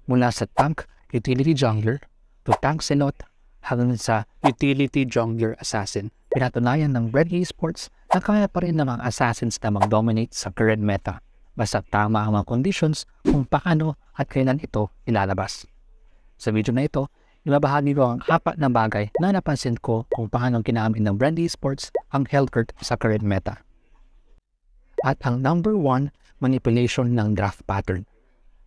mula sa tank utility jungler to tank Zenot hanggang sa utility jungler assassin. Pinatunayan ng Red Esports na kaya pa rin ng mga assassins na mag-dominate sa current meta basta tama ang mga conditions kung paano at kailan ito ilalabas. Sa video na ito, ibabahagi ko ang 4 na bagay na napansin ko kung paano ginamit ng Red Esports ang Hellcurt sa current meta. At ang number 1, manipulation ng draft pattern.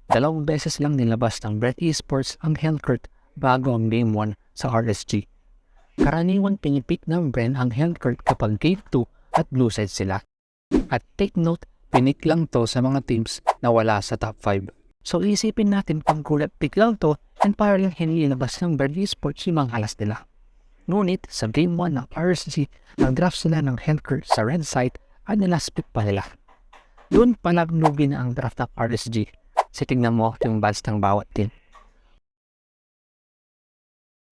2 beses lang nilabas ng Red Esports ang Hellcurt bago ang Game 1 sa RSG. Karaniwan pinipik ng Bren ang Hellcurt kapag Game 2 at blue side sila. At take note, pinik lang to sa mga teams na wala sa top 5. So isipin natin pang kulat pick lang to and parang hindi nilabas ng Red Esports yung mga alas nila. Ngunit sa Game 1 ng RSG, nag-draft sila ng Hellcurt sa red side at nilaspik pa nila. Doon pa naglugi na ang draft ng RSG. Tingnan mo yung balance ng bawat team.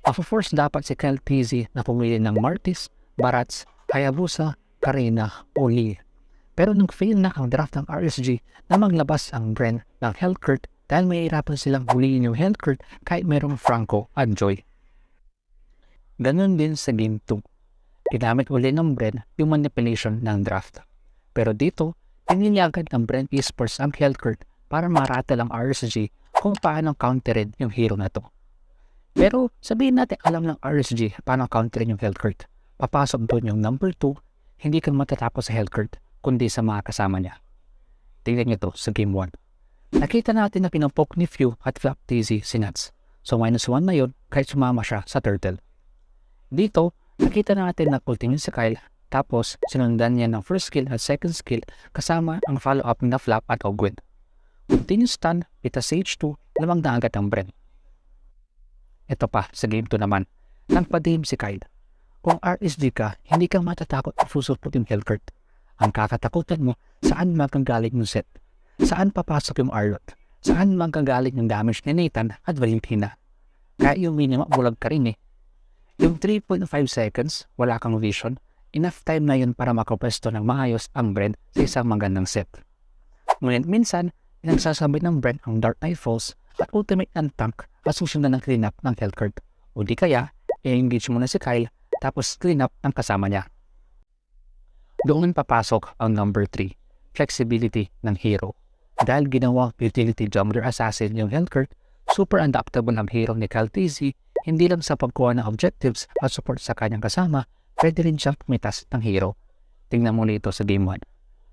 Of course, dapat si Kyle PZ na pumili ng Martis, Barats, Hayabusa, Karina, o Lee. Pero nung fail na ang draft ng RSG na maglabas ang Bren ng Hellcurt dahil mahirapan silang huliin yung Hellcurt kahit merong Franco at Joy. Ganon din sa Game 2. Ginamit uli ng Bren yung manipulation ng draft. Pero dito, piniliagad ng Red Esports ang Hellcurt para maratal ang RSG kung paano counterin yung hero na to. Pero sabihin natin alam ng RSG paano counterin yung Hellcurt. Papasok doon yung number 2, hindi ka matatapos sa Hellcurt kundi sa mga kasama niya. Tingnan nyo to sa Game 1. Nakita natin na pinapoke ni Few at Flap TZ si Nuts. So -1 na yun kahit sumama siya sa Turtle. Dito, nakita natin na ultimate si Kyle tapos sinundan niya ng first skill at second skill kasama ang follow-up na Flap at Ogwin. Continuous stun, pita Sage 2, lamang na agad ang Bren. Ito pa, sa Game 2 naman, nagpadihim si Kyle. Kung RSG ka, hindi kang matatakot at susupot yung Hellcurt. Ang kakatakutan mo, saan magkagaling yung set? Saan papasok yung Arlot? Saan magkagaling yung damage ni Nathan at Valentina? Kaya yung minima, bulag ka rin eh. Yung 3.5 seconds, wala kang vision, enough time na yun para makapwesto ng maayos ang Bren sa isang magandang set. Ngunit minsan, nagsasabit ng Bren ang Dark Knight Falls at ultimate ng tank at susundan ng cleanup ng Hellcurt. O di kaya, i-engage muna si Kyle tapos cleanup ang kasama niya. Doon papasok ang number 3, flexibility ng hero. Dahil ginawa utility jungler assassin yung Hellcurt, super adaptable ang hero ni Kyle TZ, hindi lang sa pagkuha ng objectives at support sa kanyang kasama, pwede rin siyang pumitas ng hero. Tingnan mo nito sa Game 1,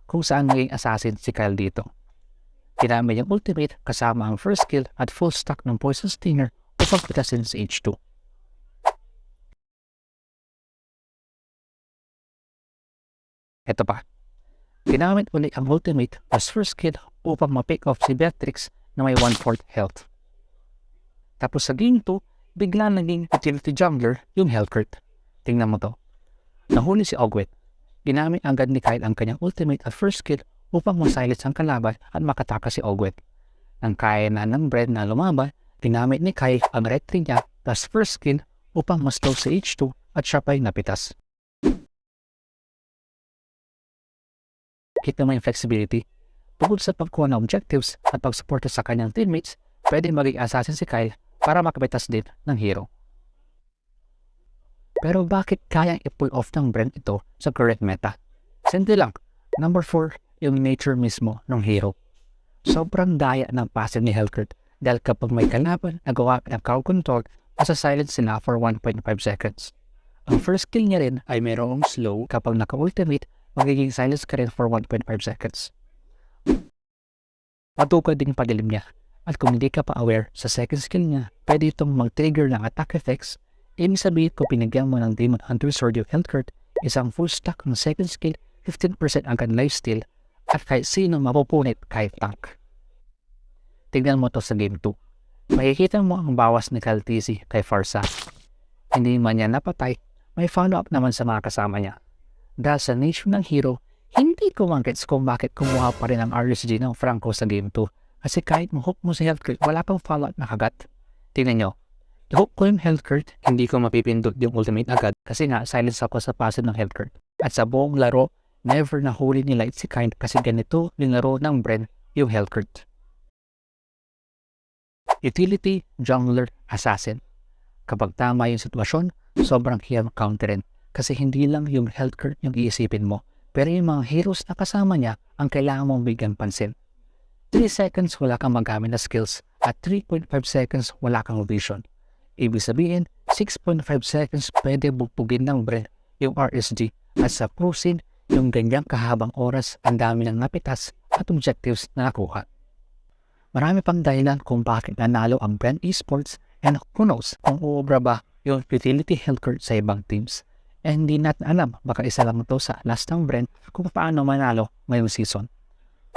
kung saan naging assassin si Kyle dito. Ginamit yung ultimate kasama ang first skill at full stack ng Poison Stinger upang pitasin sa H2. Ito pa. Ginamit ulit ang ultimate as first skill upang ma-pick off si Beatrix na may 1/4 health. Tapos sa Game 2, bigla naging utility jungler yung Hellcurt. Tingnan mo to. Nahuli si Ogwet. Ginamit agad ni Kyle ang kanyang ultimate at first skill upang masilence ang kalaban at makataka si Ogwet. Nang kaya na ng Bren na lumaban, ginamit ni Kyle ang red tree niya plus first skill upang ma-slow si H2 at siya pa'y napitas. Kita mo yung flexibility. Bukod sa pagkuha ng objectives at pagsuporta sa kanyang teammates, pwede maging assassin si Kyle para makapitas din ng hero. Pero bakit kayang i-pull off ng Bren ito sa current meta? Simple lang. Number 4, yung nature mismo ng hero. Sobrang daya ng passive ni Hellcurt dahil kapag may kalaban na gawa ng crowd control, nasa-silence sila for 1.5 seconds. Ang first skill niya rin ay mayroong slow kapag naka-ultimate, magiging silence ka rin for 1.5 seconds. Matukad din padilim niya. At kung hindi ka pa aware sa second skill niya, pwede itong mag-trigger ng attack effects. Ibig sabihin kung pinagyan mo ng Demon Hunter Sword yung Hellcurt, isang full stack ng second skill, 15% agad lifesteal, at kahit sino mapupunit kahit tank. Tignan mo to sa Game 2. Makikita mo ang bawas ni Kyle TZ kay Farsa. Hindi man niya napatay, may follow-up naman sa mga kasama niya. Dahil sa nature ng hero, hindi ko magets kung bakit kumuha pa rin ang RSG ng Franco sa Game 2. Kasi kahit mo-hook mo sa Hellcurt, wala pang follow-up na kagat. Tingnan nyo, i-hook ko yung Hellcurt, hindi ko mapipindot yung ultimate agad kasi nga silence ako sa passive ng Hellcurt. At sa buong laro, never nahuli ni Light si Kind kasi ganito nilaro ng Bren yung Hellcurt. Utility, Jungler, Assassin. Kapag tama yung sitwasyon, sobrang hirap counterin kasi hindi lang yung health curve yung iisipin mo, pero yung mga heroes na kasama niya ang kailangan mong bigyan pansin. 3 seconds wala kang magamit na skills at 3.5 seconds wala kang vision. Ibig sabihin, 6.5 seconds pwede bugpugin ng Bren yung RSG at sa pro-scene, yung ganyang kahabang oras ang dami ng napitas at objectives na nakuha. Marami pang dahilan kung bakit nanalo ang Bren Esports and who knows kung uubra ba yung utility health curve sa ibang teams. And hindi natin alam, baka isa lang ito sa last ng Bren kung paano manalo ngayong season.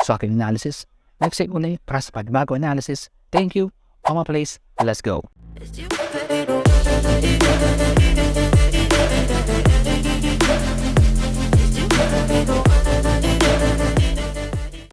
So aking analysis, next week ulit para sa pagbago analysis. Thank you, Oma Place, let's go!